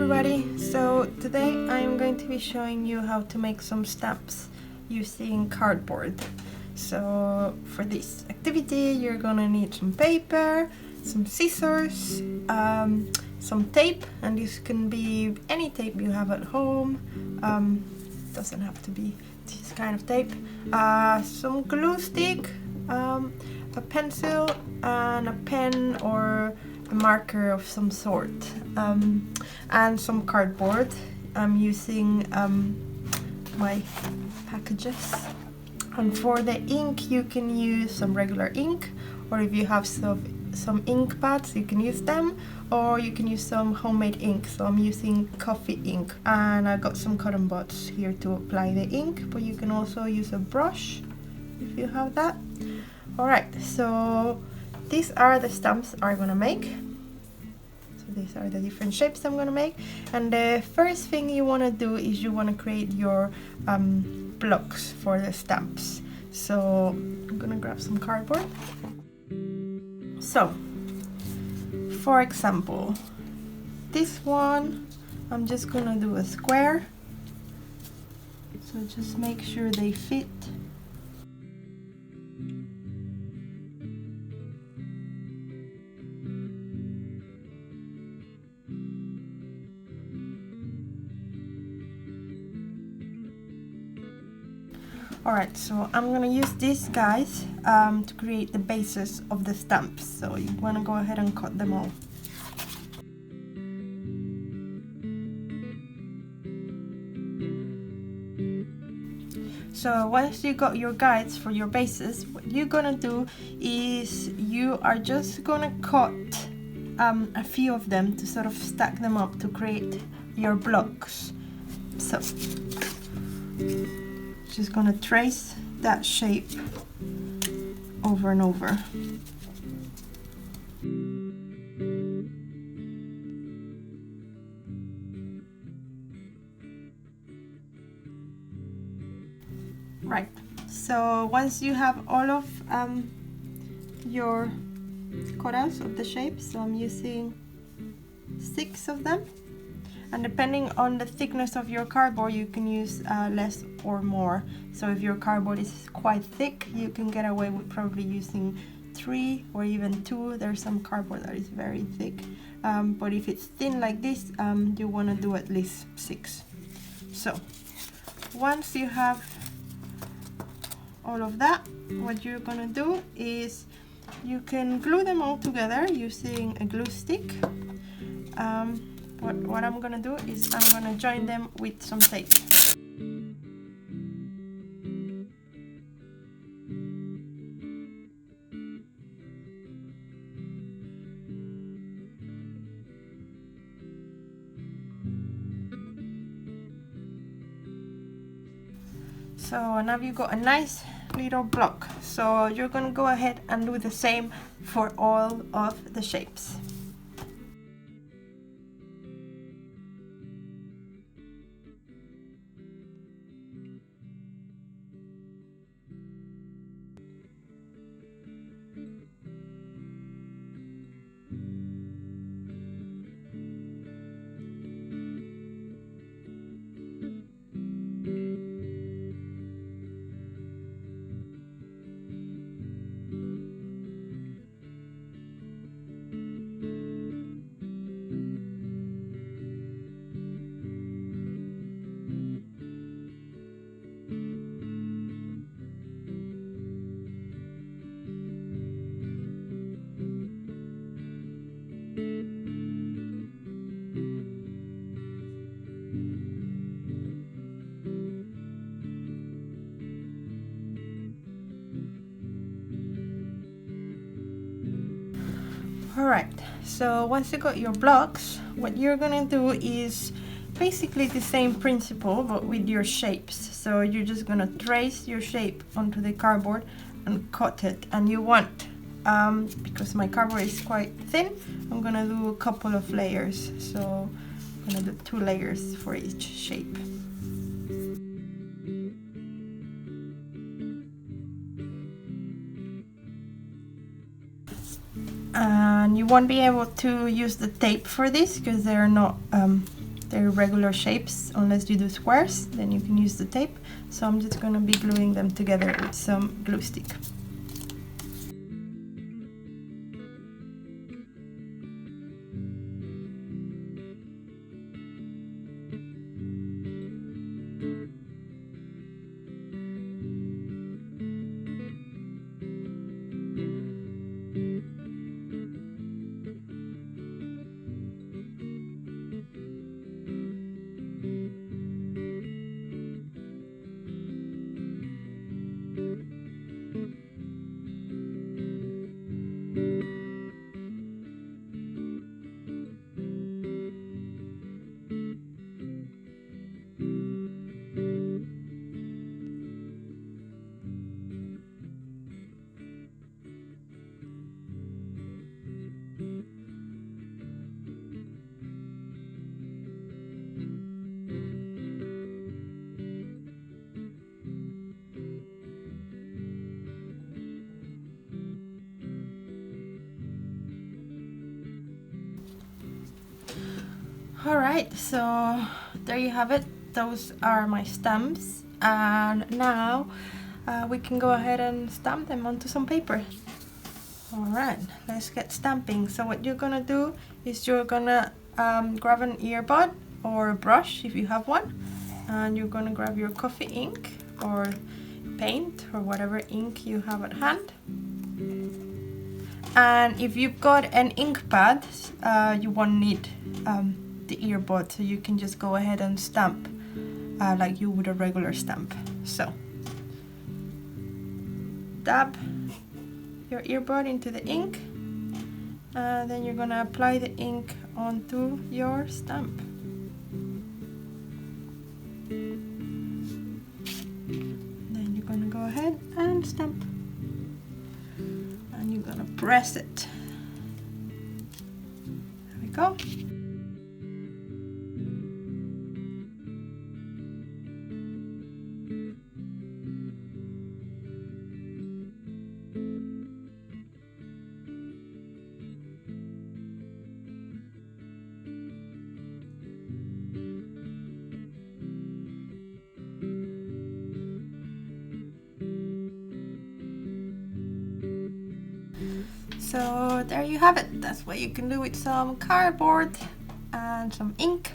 everybody! So today I'm going to be showing you how to make some stamps using cardboard. So for this activity you're gonna need some paper, some scissors, some tape, and this can be any tape you have at home. Doesn't have to be this kind of tape. Some glue stick, a pencil, and a pen or a marker of some sort, and some cardboard. I'm using my packages, and for the ink you can use some regular ink, or if you have some ink pads you can use them, or you can use some homemade ink. So I'm using coffee ink, and I got some cotton buds here to apply the ink, but you can also use a brush if you have that. Alright, so these are the stamps I'm gonna make. So these are the different shapes I'm gonna make, and the first thing you want to do is you want to create your blocks for the stamps. So I'm gonna grab some cardboard. So for example, this one I'm just gonna do a square, so just make sure they fit. Alright, so I'm gonna use these guys to create the bases of the stamps. So you wanna go ahead and cut them all. So once you got your guides for your bases, what you're gonna do is you are just gonna cut a few of them to sort of stack them up to create your blocks. So just gonna trace that shape over and over. Right, so once you have all of your cutouts of the shapes, so I'm using 6 of them, and depending on the thickness of your cardboard you can use less or more. So if your cardboard is quite thick, you can get away with probably using 3 or even 2. There's some cardboard that is very thick, but if it's thin like this, you want to do at least 6. So once you have all of that, what you're gonna do is you can glue them all together using a glue stick. What I'm gonna do is I'm gonna join them with some tape. So now you've got a nice little block. So you're gonna go ahead and do the same for all of the shapes. Alright, so once you got your blocks, what you're gonna do is basically the same principle but with your shapes. So you're just gonna trace your shape onto the cardboard and cut it, and you want, because my cardboard is quite thin, I'm gonna do a couple of layers. So I'm gonna do 2 layers for each shape. And you won't be able to use the tape for this because they're not they're regular shapes unless you do squares, then you can use the tape. So I'm just gonna be gluing them together with some glue stick. Alright, so there you have it. Those are my stamps, and now we can go ahead and stamp them onto some paper. Alright, let's get stamping. So what you're gonna do is you're gonna grab an earbud or a brush if you have one, and you're gonna grab your coffee ink or paint or whatever ink you have at hand. And if you've got an ink pad, you won't need the earbud, so you can just go ahead and stamp like you would a regular stamp. So dab your earbud into the ink, and then you're gonna apply the ink onto your stamp. Then you're gonna go ahead and stamp, and you're gonna press it. There we go. So there you have it. That's what you can do with some cardboard and some ink.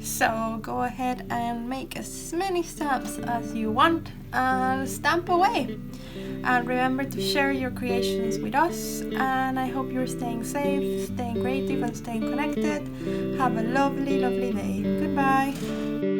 So go ahead and make as many stamps as you want and stamp away. And remember to share your creations with us, and I hope you're staying safe, staying creative and staying connected. Have a lovely, lovely day. Goodbye.